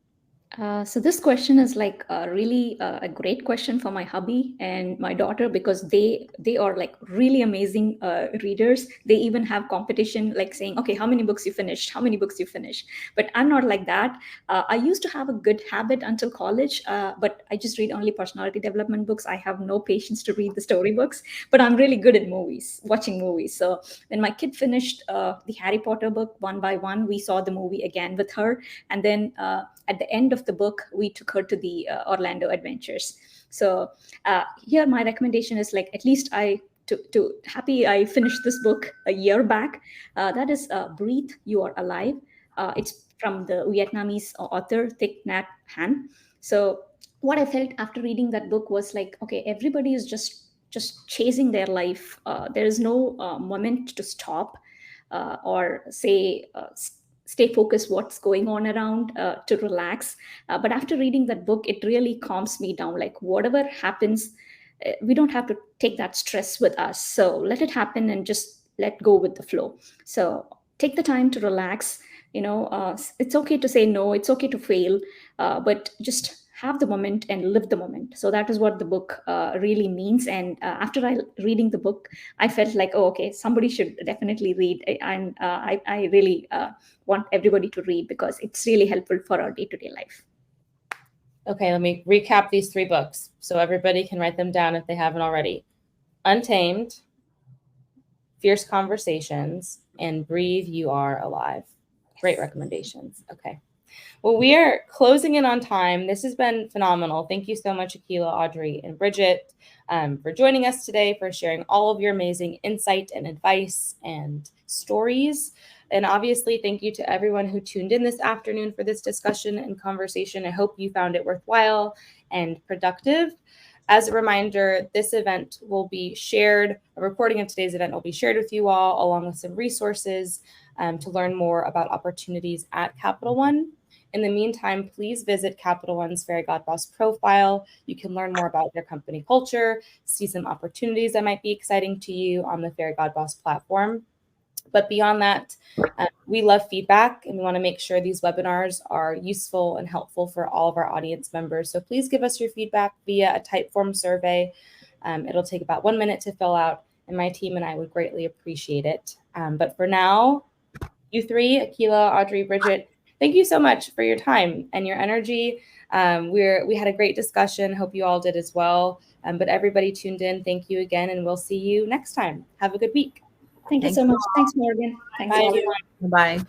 So this question is really a great question for my hubby and my daughter, because they are really amazing readers. They even have competition, saying, okay, how many books you finished, but I'm not like that. I used to have a good habit until college, but I just read only personality development books. I have no patience to read the storybooks, but I'm really good at watching movies. So when my kid finished the Harry Potter book one by one, we saw the movie again with her, and then at the end of the book, we took her to the Orlando Adventures. So here my recommendation is at least I finished this book a year back. That is Breathe, You Are Alive. It's from the Vietnamese author Thich Nhat Hanh. So what I felt after reading that book was okay, everybody is just chasing their life. There is no moment to stop or say stay focused what's going on around, to relax. But after reading that book, it really calms me down. Whatever happens, we don't have to take that stress with us. So let it happen and just let go with the flow. So take the time to relax. It's okay to say no, it's okay to fail, but just have the moment and live the moment. So that is what the book really means. And after reading the book, I felt oh, okay, somebody should definitely read. And I really want everybody to read because it's really helpful for our day-to-day life. Okay, let me recap these 3 books so everybody can write them down if they haven't already. Untamed, Fierce Conversations, and Breathe, You Are Alive. Great recommendations. Okay. Well, we are closing in on time. This has been phenomenal. Thank you so much, Akila, Audrey, and Bridget, for joining us today, for sharing all of your amazing insight and advice and stories. And obviously, thank you to everyone who tuned in this afternoon for this discussion and conversation. I hope you found it worthwhile and productive. As a reminder, this event will be shared, a recording of today's event will be shared with you all, along with some resources to learn more about opportunities at Capital One. In the meantime, please visit Capital One's Fairy God Boss profile. You can learn more about their company culture, see some opportunities that might be exciting to you on the Fairy God Boss platform. But beyond that, we love feedback, and we want to make sure these webinars are useful and helpful for all of our audience members. So please give us your feedback via a type form survey. It'll take about 1 minute to fill out, and my team and I would greatly appreciate it. But for now, you three, Akila, Audrey, Bridget, thank you so much for your time and your energy. We had a great discussion. Hope you all did as well. But everybody tuned in, thank you again, and we'll see you next time. Have a good week. Thank you so much. Thanks, Morgan. Thanks, Bye, all. everyone. Bye.